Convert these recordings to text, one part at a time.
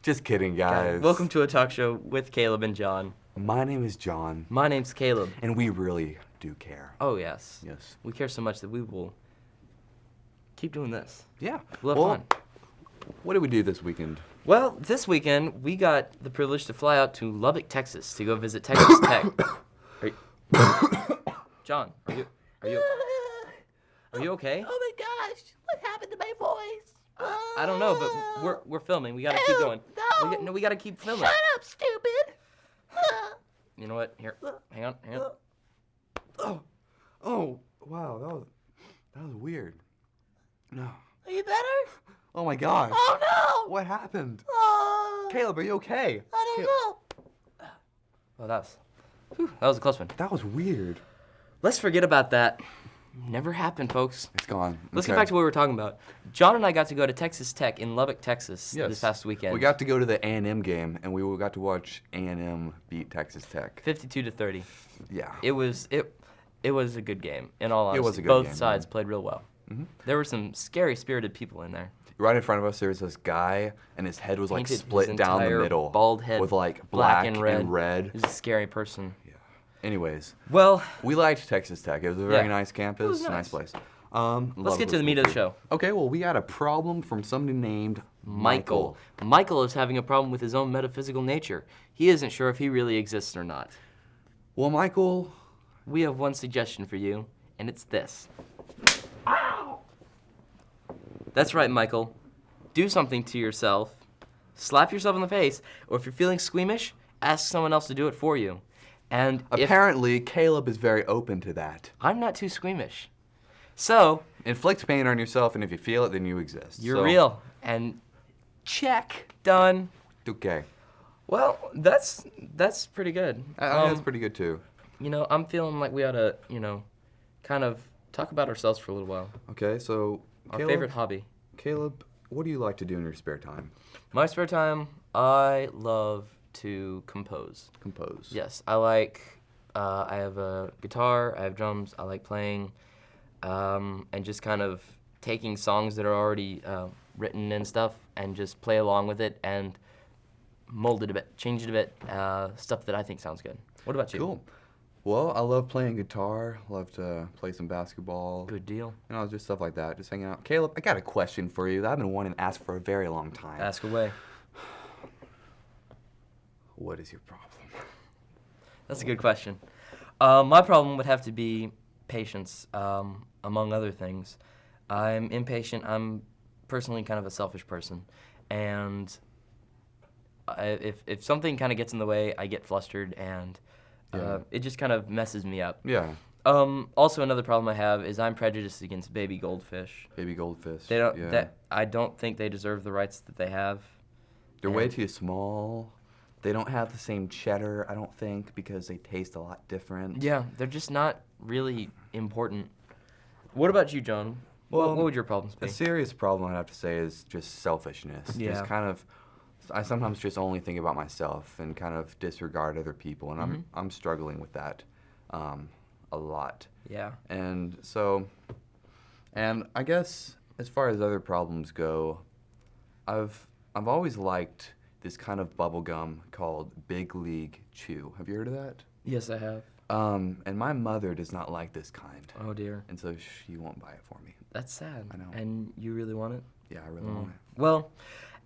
Just kidding, guys. Welcome to a talk show with Caleb and John. My name is John, My name's Caleb. and we really do care. Oh, yes. Yes. We care so much that we will keep doing this. Yeah. We'll have fun. What did we do this weekend? Well, this weekend, we got the privilege to fly out to Lubbock, Texas to go visit Texas Tech. John, are you okay? Oh my gosh, what happened to my voice? I don't know, but we're filming. We gotta keep going. No. We gotta keep filming. Shut up, stupid. You know what? Here, hang on. Oh, wow, that was weird. No. Are you better? Oh my gosh. Oh no! What happened? Oh, Caleb, are you okay? I don't know. Oh, that was a close one. That was weird. Let's forget about that. Never happened, folks. It's gone. Let's Okay. get back to what we were talking about. John and I got to go to Texas Tech in Lubbock, Texas Yes. this past weekend. We got to go to the A&M game, and we got to watch A&M beat Texas Tech. 52-30. Yeah. It was a good game. In all honesty, It was a good both game, sides yeah. played real well. Mhm. There were some scary, spirited people in there. Right in front of us, there was this guy, and his head was like Painted his split down the entire middle, bald head with like black black and and red. red. He was a scary person. Yeah. Anyways, Well, we liked Texas Tech. It was a very Yeah. nice campus, was nice nice. place. let's get to the meat of the show. Okay, well, we got a problem from somebody named Michael. Michael is having a problem with his own metaphysical nature. He isn't sure if he really exists or not. Well, Michael, We have one suggestion for you, and it's this. That's right, Michael. Do something to yourself. Slap yourself in the face, or if you're feeling squeamish, ask someone else to do it for you. And if apparently Caleb is very open to that. I'm not too squeamish. So, Inflict pain on yourself, and if you feel it, then you exist. you're So, real. And check. Done. Okay. Well, that's pretty good. I think that's pretty good, too. You know, I'm feeling like we ought to, kind of talk about ourselves for a little while. Okay, so Our Caleb, favorite hobby. Caleb, what do you like to do in your spare time? My spare time, I love to compose. Compose. Yes, I have a guitar, I have drums, I like playing, and just kind of taking songs that are already written and stuff and just play along with it and mold it a bit, change it a bit, stuff that I think sounds good. What about you? Cool. Well, I love playing guitar, love to play some basketball. Good deal. Just stuff like that, just hanging out. Caleb, I got a question for you that I've been wanting to ask for a very long time. Ask away. What is your problem? That's a good question. My problem would have to be patience, among other things. I'm impatient. I'm personally kind of a selfish person, and if something kind of gets in the way, I get flustered, and it just kind of messes me up. Yeah, Also, another problem I have is I'm prejudiced against baby goldfish. baby goldfish. They don't. Yeah. I don't think they deserve the rights that they have. They're way and- too small. They don't have the same cheddar, I don't think, because they taste a lot different. Yeah, they're just not really important. What about you, John? Well, what would your problems be? A serious problem, I'd have to say, is just selfishness. Yeah. Just kind of, I sometimes just only think about myself and kind of disregard other people, and I'm struggling with that a lot. Yeah. And so, and I guess as far as other problems go, I've always liked this kind of bubble gum called Big League Chew. Have you heard of that? Yes, I have. And my mother does not like this kind, Oh dear, and so she won't buy it for me. that's sad. I know. And you really want it? Yeah, I really want it. Well,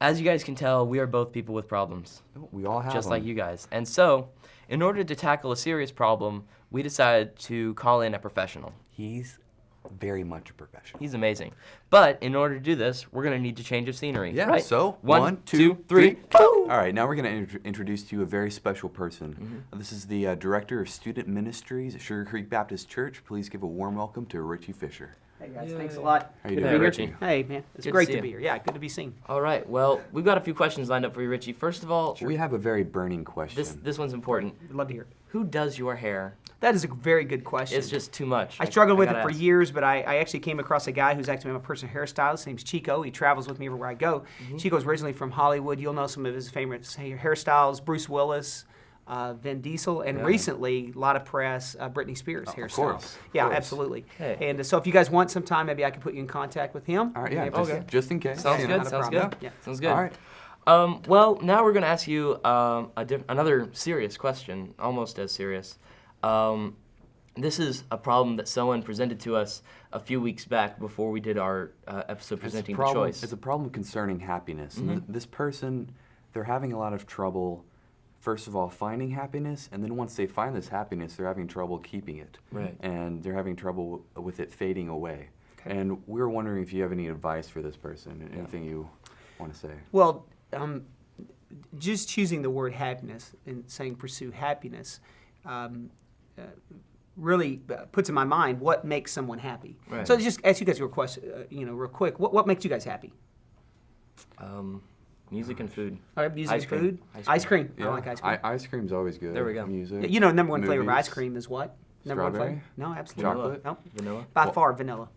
as you guys can tell, we are both people with problems, We all have just them. like you guys. And so, in order to tackle a serious problem, we decided to call in a professional. He's very much a professional. He's amazing. But in order to do this, we're going to need to change of scenery. Yeah, right? so one, two, three. All right, now we're going to introduce to you a very special person. Mm-hmm. This is the Director of Student Ministries at Sugar Creek Baptist Church. Please give a warm welcome to Richie Fisher. Hey guys, thanks a lot. How you Good to doing, be Richie? here. Hey man, it's Good to great see to you. be here. Yeah, good to be seen. All right. Well, we've got a few questions lined up for you, Richie. First of all, We have a very burning question. this one's important. I'd love to hear it. Who does your hair? That is a very good question. It's just too much. I struggled with it gotta for ask. years, but I actually came across a guy who's actually my personal hairstylist. His name's Chico. He travels with me everywhere I go. Mm-hmm. Chico's originally from Hollywood. You'll know some of his famous hairstyles: Bruce Willis, Vin Diesel, and Yeah. recently, a lot of press, Britney Spears hairstyle. course, Yeah, of course. absolutely. Hey. And so if you guys want some time, maybe I can put you in contact with him. All right, yeah, Maybe- just, Okay. just in case. Sounds Yeah, good. not a Sounds problem. good. Yeah. Sounds good. All right. Well, now we're going to ask you another serious question, almost as serious. This is a problem that someone presented to us a few weeks back before we did our episode presenting the choice. It's a problem concerning happiness. And this person, they're having a lot of trouble, first of all, finding happiness, and then once they find this happiness, they're having trouble keeping it. Right. And they're having trouble with it fading away. Okay. And we were wondering if you have any advice for this person, anything you want to say. Well, just choosing the word happiness and saying pursue happiness really puts in my mind what makes someone happy. Right. So just ask you guys real quick. What makes you guys happy? Music and food. All right, music, Ice cream. food, Ice cream. I like ice cream. Ice cream's always good. There we go. Music. You know, number one flavor of movies. ice cream is what? Number one Strawberry? flavor? No, absolutely. Chocolate? No, Vanilla. by far vanilla.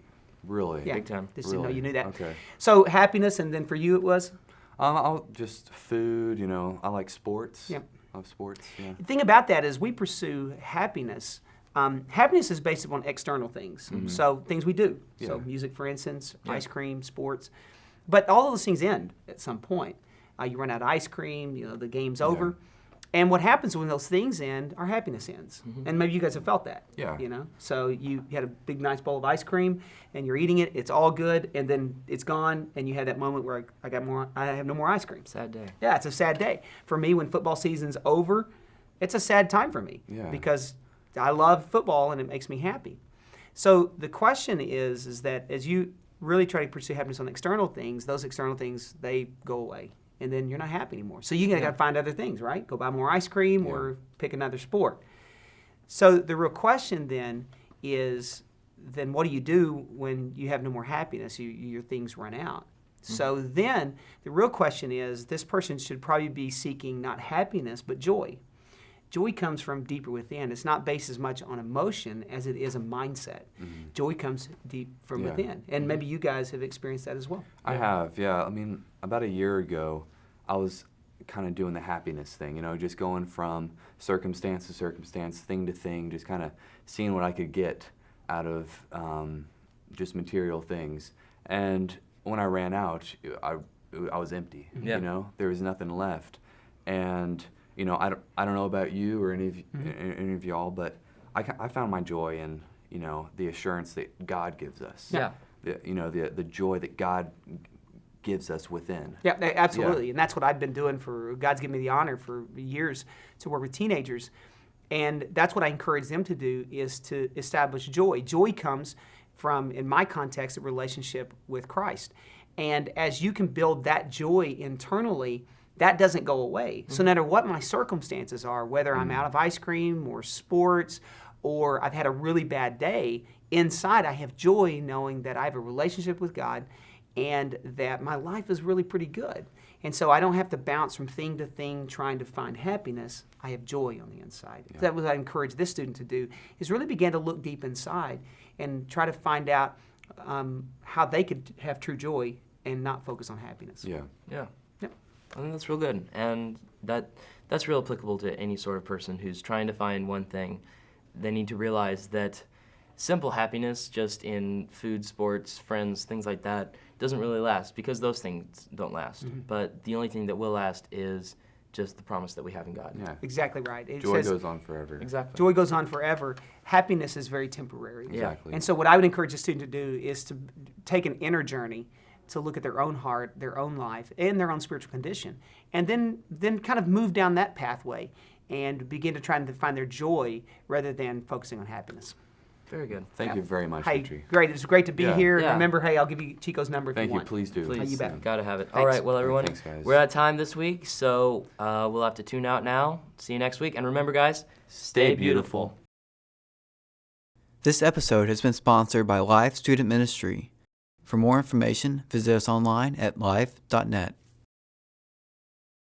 Really? Yeah, Big time. just didn't know Really? you knew that. Okay. So happiness, and then for you it was? I'll just food, I like sports. Yep. I love sports, yeah. The thing about that is we pursue happiness. Happiness is based upon external things, so things we do. So Yeah. music, for instance, Yeah. ice cream, sports. But all of those things end at some point. You run out of ice cream, the game's over. And what happens when those things end, our happiness ends. And maybe you guys have felt that. Yeah. So you had a big, nice bowl of ice cream, and you're eating it, it's all good, and then it's gone, and you had that moment where I have no more ice cream. Sad day. Yeah, it's a sad day. For me, when football season's over, it's a sad time for me Yeah. because I love football and it makes me happy. So the question is that as you really try to pursue happiness on external things, those external things, they go away. And then you're not happy anymore. So you got to find other things, right? Go buy more ice cream or pick another sport. So the real question then is, then what do you do when you have no more happiness? Your things run out. So then the real question is, this person should probably be seeking not happiness, but joy. Joy comes from deeper within. It's not based as much on emotion as it is a mindset. Joy comes deep from Yeah. within. And maybe you guys have experienced that as well. I have, yeah. I mean, about a year ago, I was kind of doing the happiness thing, just going from circumstance to circumstance, thing to thing, just kind of seeing what I could get out of just material things. And when I ran out, I was empty. Yeah. There was nothing left. And I don't know about you or any of y'all, but I found my joy in the assurance that God gives us. Yeah. The joy that God gives us within. Yeah, absolutely. And that's what I've been doing God's given me the honor for years to work with teenagers. And that's what I encourage them to do is to establish joy. Joy comes from, in my context, a relationship with Christ. And as you can build that joy internally, that doesn't go away. So no matter what my circumstances are, whether I'm out of ice cream or sports or I've had a really bad day, inside I have joy knowing that I have a relationship with God and that my life is really pretty good. And so I don't have to bounce from thing to thing trying to find happiness. I have joy on the inside. Yeah. That was what I encourage this student to do, is really begin to look deep inside and try to find out how they could have true joy and not focus on happiness. Yeah. Yeah. Yep. I think that's real good. And that's real applicable to any sort of person who's trying to find one thing. They need to realize that simple happiness, just in food, sports, friends, things like that, doesn't really last because those things don't last. But the only thing that will last is just the promise that we have in God. Yeah. Exactly right. It Joy says goes on forever. Exactly. joy goes on forever. Happiness is very temporary. Yeah. Exactly. And so what I would encourage a student to do is to take an inner journey to look at their own heart, their own life, and their own spiritual condition, and then kind of move down that pathway and begin to try and find their joy rather than focusing on happiness. Very good. Thank you very much, Hey, Richie. great. It was great to be Yeah. here. Yeah. Remember, hey, I'll give you Chico's number if Thank you you. want. Please do. Please, you bet. gotta have it. Thanks. All right, well, everyone, Thanks, guys. we're out of time this week, so we'll have to tune out now. See you next week, and remember, guys, stay beautiful. This episode has been sponsored by Life Student Ministry. For more information, visit us online at life.net.